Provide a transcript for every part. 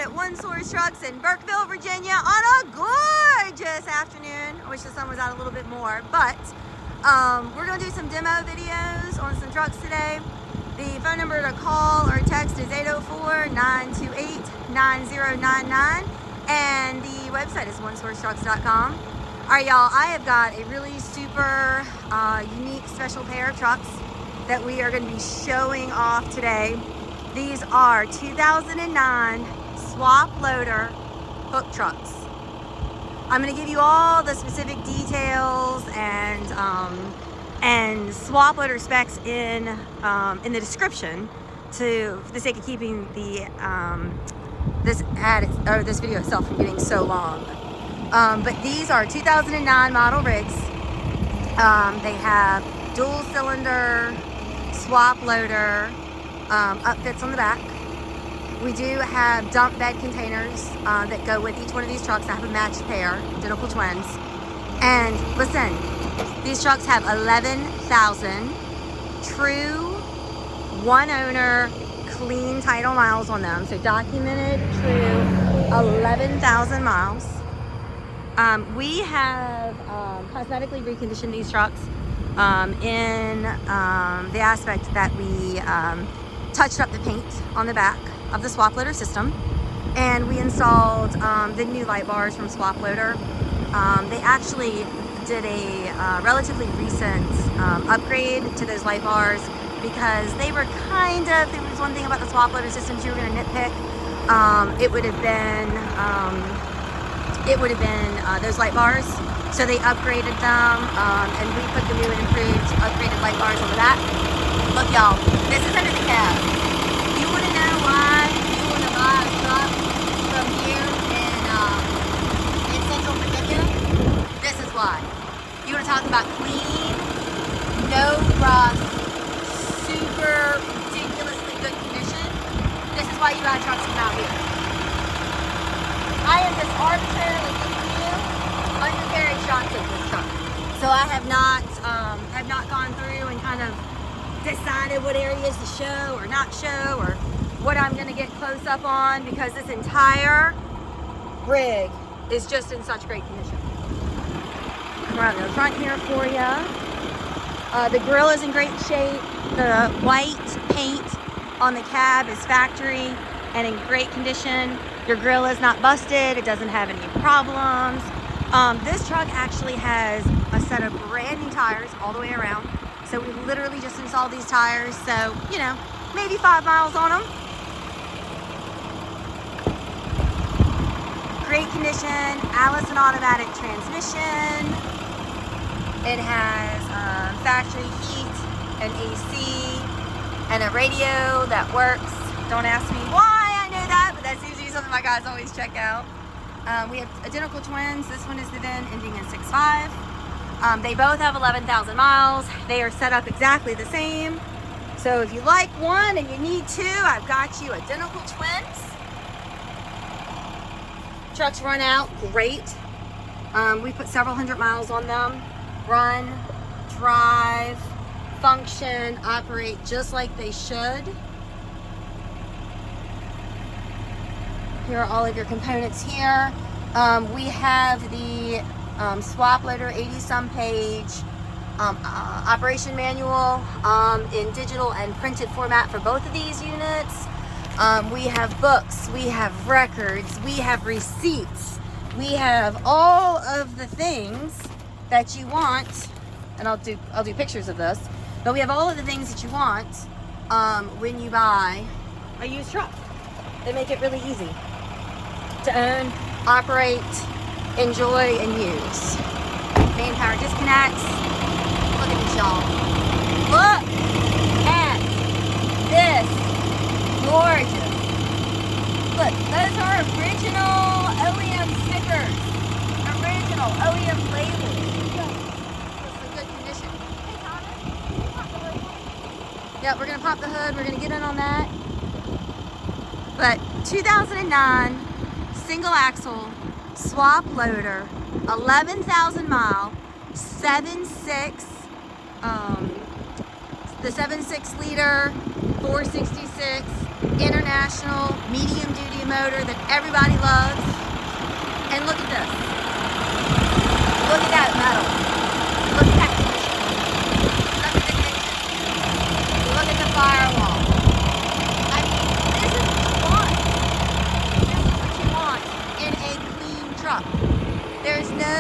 at One Source Trucks in Burkeville, Virginia on a gorgeous afternoon. I wish the sun was out a little bit more, but we're gonna do some demo videos on some trucks today. The phone number to call or text is 804-928-9099, and the website is onesourcetrucks.com. All right, y'all, I have got a really super unique special pair of trucks that we are gonna be showing off today. These are 2009 swap loader hook trucks. I'm going to give you all the specific details and swap loader specs in the description for the sake of keeping the this video itself from getting so long. But these are 2009 model rigs. They have dual cylinder swap loader upfits on the back. We do have dump bed containers that go with each one of these trucks. I have a matched pair, identical twins. And listen, these trucks have 11,000 true one owner clean title miles on them. So documented true 11,000 miles. We have cosmetically reconditioned these trucks in the aspect that we touched up the paint on the back of the swap loader system, and we installed the new light bars from swap loader. They actually did a relatively recent upgrade to those light bars because they were there was one thing about the swap loader systems you were going to nitpick. It would have been those light bars. So they upgraded them, and we put the new and improved upgraded light bars on the back. Look, y'all, this is under the cab. You want to know why you want to buy a truck from here in Central Virginia? This is why. You want to talk about clean, no rust, super ridiculously good condition? This is why you buy trucks from out here. I am just arbitrarily giving you undercarriage shots of this truck. So I have not gone through and kind of decided what areas to show or not show or what I'm going to get close up on, because this entire rig is just in such great condition. Come around the front here for you. The grill is in great shape. The white paint on the cab is factory and in great condition. Your grill is not busted. It doesn't have any problems. This truck actually has a set of brand new tires all the way around. So we literally just installed these tires. So, you know, maybe 5 miles on them. Great condition, Allison automatic transmission. It has factory heat and AC and a radio that works. Don't ask me why I know that, but that seems to be something my guys always check out. We have identical twins. This one is the VIN ending in 65. They both have 11,000 miles. They are set up exactly the same. So if you like one and you need two, I've got you identical twins. Trucks run out great. We put several hundred miles on them. Run, drive, function, operate just like they should. Here are all of your components here. We have the swap loader 80-some page operation manual in digital and printed format for both of these units. We have books, we have records, we have receipts, we have all of the things that you want, and I'll do pictures of this, but we have all of the things that you want when you buy a used truck. They make it really easy to own, operate, enjoy, and use. Main power disconnects. Look at this, y'all. Look at this. Gorgeous. Look, those are original OEM stickers. Original OEM labels. That's in good condition. Hey, Connor, can you pop the hood? Yeah, we're going to pop the hood. We're going to get in on that. But 2009 single axle swap loader, 11,000 mile, 7.6, the 7.6 liter, 466 international medium duty motor that everybody loves. And look at this. Look at that metal. Look at that condition. Look at the kitchen. Look at the firewall. I mean, this is what you want. This is what you want in a clean truck. There's no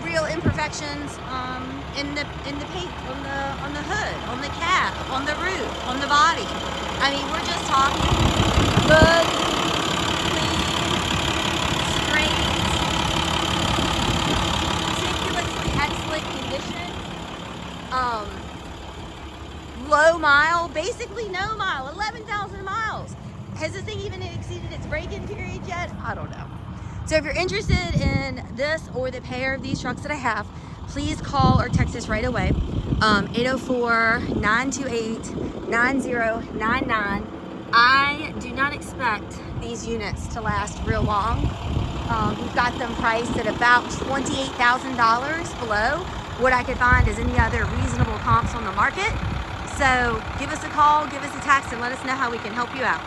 real imperfections in the paint, on the hood, on the cab, on the roof, on the body. I mean, we're just talking good, clean, straight, meticulously excellent condition. Low mile, basically no mile, 11,000 miles. Has this thing even exceeded its break-in period yet? I don't know. So if you're interested in this or the pair of these trucks that I have, please call or text us right away. 804-928-9099. I do not expect these units to last real long. We've got them priced at about $28,000 below what I could find as any other reasonable comps on the market. So give us a call, give us a text, and let us know how we can help you out.